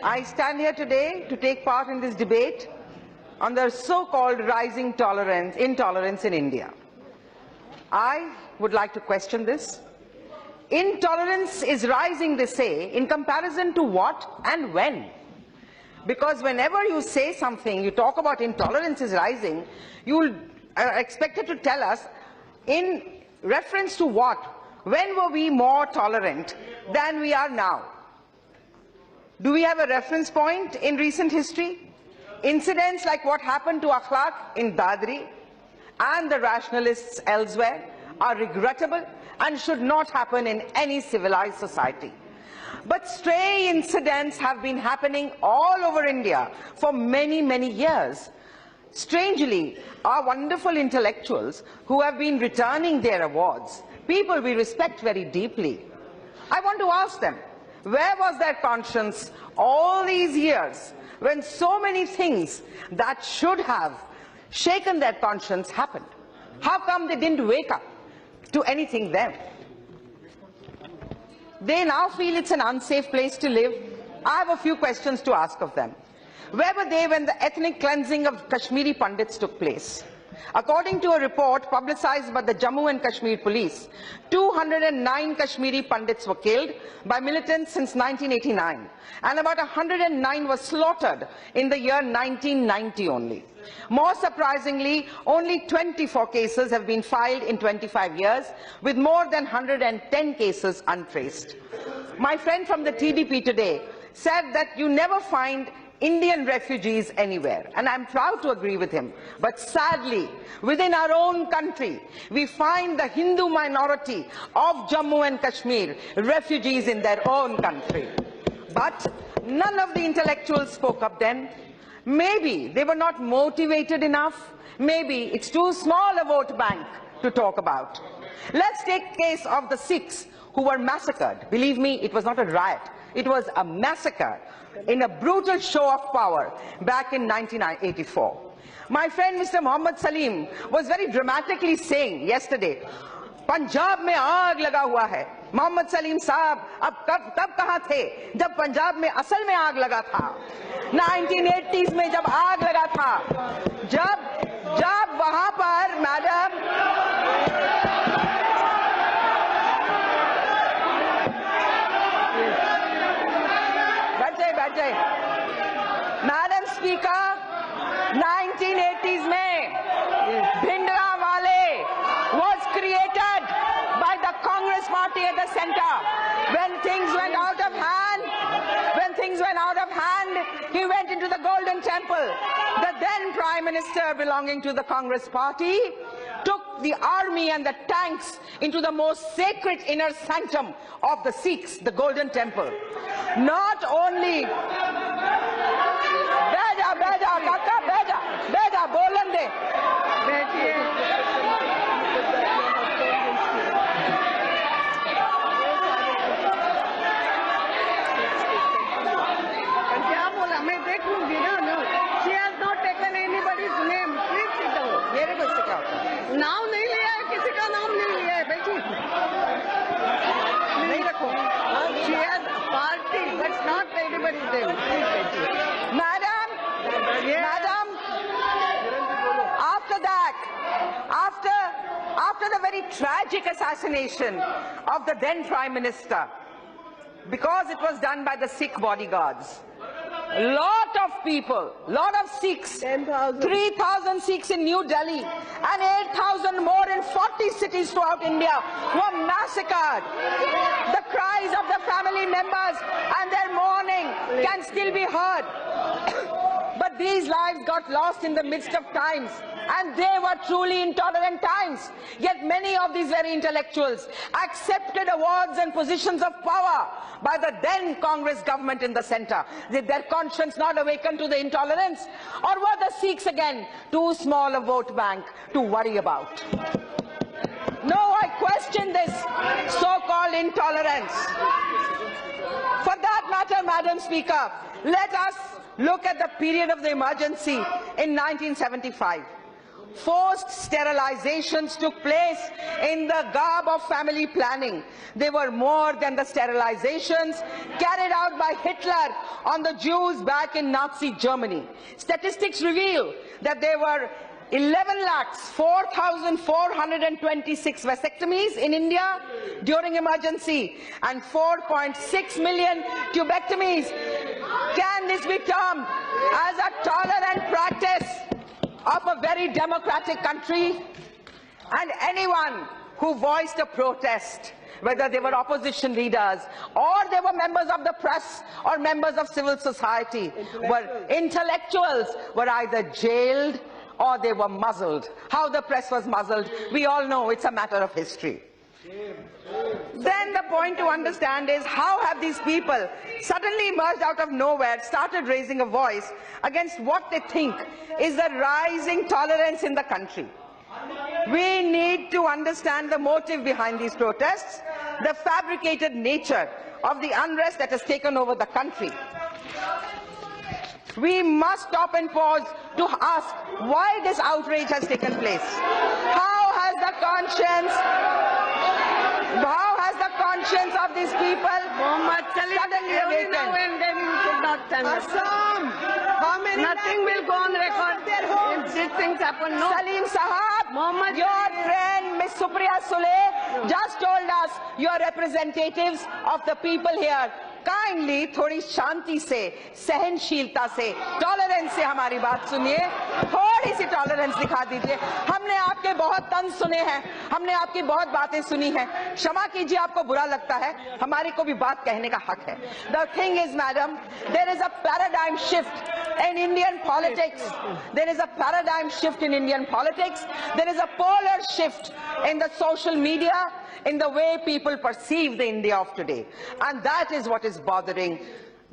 I stand here today to take part in this debate on the so-called rising intolerance in India. I would like to question this. Intolerance is rising, they say, in comparison to what and when? Because whenever you say something, you talk about intolerance is rising, you are expected to tell us in reference to what? When were we more tolerant than we are now? Do we have a reference point in recent history? Incidents like what happened to Akhlaq in Dadri and the rationalists elsewhere are regrettable and should not happen in any civilized society. But stray incidents have been happening all over India for many, many years. Strangely, our wonderful intellectuals who have been returning their awards, people we respect very deeply, I want to ask them, where was their conscience all these years when so many things that should have shaken their conscience happened? How come they didn't wake up to anything then? They now feel it's an unsafe place to live. I have a few questions to ask of them. Where were they when the ethnic cleansing of Kashmiri Pandits took place? According to a report publicized by the Jammu and Kashmir police, 209 Kashmiri Pandits were killed by militants since 1989, and about 109 were slaughtered in the year 1990 only. More surprisingly, only 24 cases have been filed in 25 years, with more than 110 cases untraced. My friend from the TDP today said that you never find Indian refugees anywhere, and I'm proud to agree with him. But sadly, within our own country, we find the Hindu minority of Jammu and Kashmir refugees in their own country. But none of the intellectuals spoke up then. Maybe they were not motivated enough. Maybe it's too small a vote bank to talk about. Let's take case of the Sikhs who were massacred. Believe me, it was not a riot. It was a massacre in a brutal show of power back in 1984. My friend Mr. Mohammed Salim was very dramatically saying yesterday, Punjab में आग लगा हुआ है. मोहम्मद सलीम साहब अब कब कहाँ थे जब पंजाब में असल में आग लगा था? 1980s में जब आग लगा था, जब वहां पर मैडम बैठ जाए मैडम स्पीकर, 1980s में भिंडरा वाले was created by the Congress party at the center. When things went out of hand, he went into the Golden Temple. The then Prime Minister belonging to the Congress party took the army and the tanks into the most sacred inner sanctum of the Sikhs, the Golden Temple. Not only बेजा बोलन दे बैठिए क्या बोला मैं देख लूंगी ना. She has not taken anybody's name. Please sit down. मेरे को इससे क्या होता है? नाम नहीं लिया है, किसी का नाम नहीं लिया है. बैठिए नहीं रखो. She has a party. That's not anybody's name. Please बैठिए. Madam, after that, after the very tragic assassination of the then Prime Minister, because it was done by the Sikh bodyguards, lot of people, lot of Sikhs, 3,000 Sikhs in New Delhi and 8,000 more in 40 cities throughout India were massacred. The cries of the family members and their mourning can still be heard. But these lives got lost in the midst of times, and they were truly intolerant times. Yet many of these very intellectuals accepted awards and positions of power by the then Congress government in the center. Did their conscience not awaken to the intolerance? Or were the Sikhs again too small a vote bank to worry about? No, I question this so-called intolerance. For that matter, Madam Speaker, let us look at the period of the emergency in 1975. Forced sterilizations took place in the garb of family planning. They were more than the sterilizations carried out by Hitler on the Jews back in Nazi Germany. Statistics reveal that there were 11,04,426 vasectomies in India during emergency and 4.6 million tubectomies. Can this be termed as a tolerant practice of a very democratic country? And anyone who voiced a protest, whether they were opposition leaders or they were members of the press or members of civil society, intellectuals were either jailed or they were muzzled. How the press was muzzled, we all know, it's a matter of history. Then the point to understand is, how have these people suddenly emerged out of nowhere, started raising a voice against what they think is the rising tolerance in the country? We need to understand the motive behind these protests, the fabricated nature of the unrest that has taken over the country. We must stop and pause to ask why this outrage has taken place. How has the conscience of these people suddenly awakened? Nothing will go on record if these things happen. No. Salim Sahab, your friend Ms. Supriya Sule just told us you are representatives of the people here. Kindly, थोड़ी शांति से, सहनशीलता से, tolerance से हमारी बात सुनिए, थोड़ी सी tolerance दिखा दीजिए। हमने आपके बहुत तंज सुने हैं, हमने आपकी बहुत बातें सुनी हैं, क्षमा कीजिए आपको बुरा लगता है, हमारी को भी बात कहने का हक है। The thing is, madam, there is a paradigm shift in Indian politics. There is a paradigm shift in Indian politics. There is a polar shift in the social media, in the way people perceive the India of today. And that is what is bothering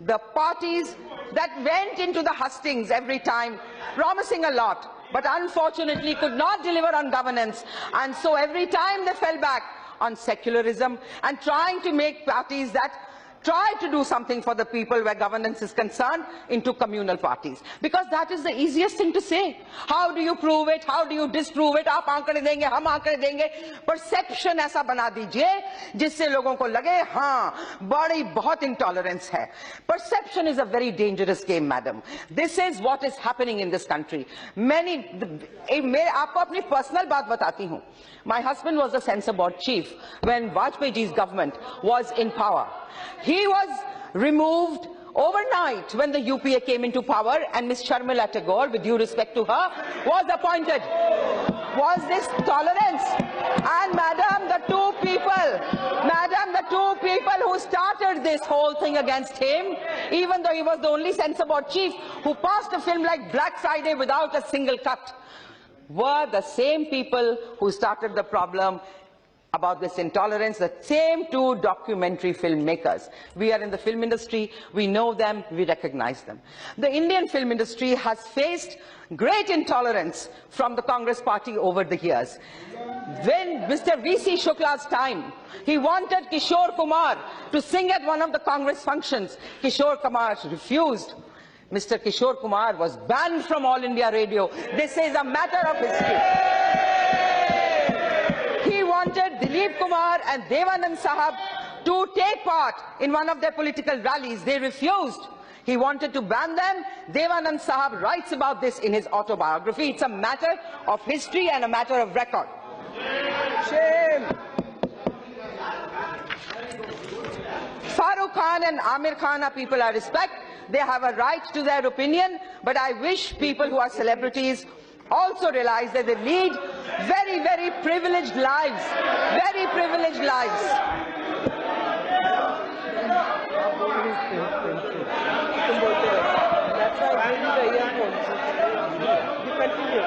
the parties that went into the hustings every time, promising a lot, but unfortunately could not deliver on governance. And so every time they fell back on secularism and trying to make parties that try to do something for the people where governance is concerned into communal parties, because that is the easiest thing to say. How do you prove it? How do you disprove it? आप आंकड़े देंगे, हम आंकड़े देंगे, perception ऐसा बना दीजिए जिससे लोगों को लगे हाँ बड़ी बहुत intolerance है. Perception is a very dangerous game, madam. This is what is happening in this country. मैं आपको अपनी personal बात बताती हूँ. My husband was a censor board chief when Vajpayee ji's government was in power. He was removed overnight when the UPA came into power, and Ms. Sharmila Tagore, with due respect to her, was appointed. Was this tolerance? And madam, the two people who started this whole thing against him, even though he was the only censor board chief who passed a film like Black Friday without a single cut, were the same people who started the problem about this intolerance, the same two documentary filmmakers. We are in the film industry, we know them, we recognize them. The Indian film industry has faced great intolerance from the Congress party over the years. When Mr. V.C. Shukla's time, he wanted Kishore Kumar to sing at one of the Congress functions. Kishore Kumar refused. Mr. Kishore Kumar was banned from All India Radio. This is a matter of history. He wanted Dilip Kumar and Devanand Sahab to take part in one of their political rallies. They refused. He wanted to ban them. Devanand Sahab writes about this in his autobiography. It's a matter of history and a matter of record. Shame. Farooq Khan and Amir Khan are people I respect. They have a right to their opinion, but I wish people who are celebrities also realize that they lead very, very privileged lives. Very privileged lives. That's why I gave you the earphones. You continue.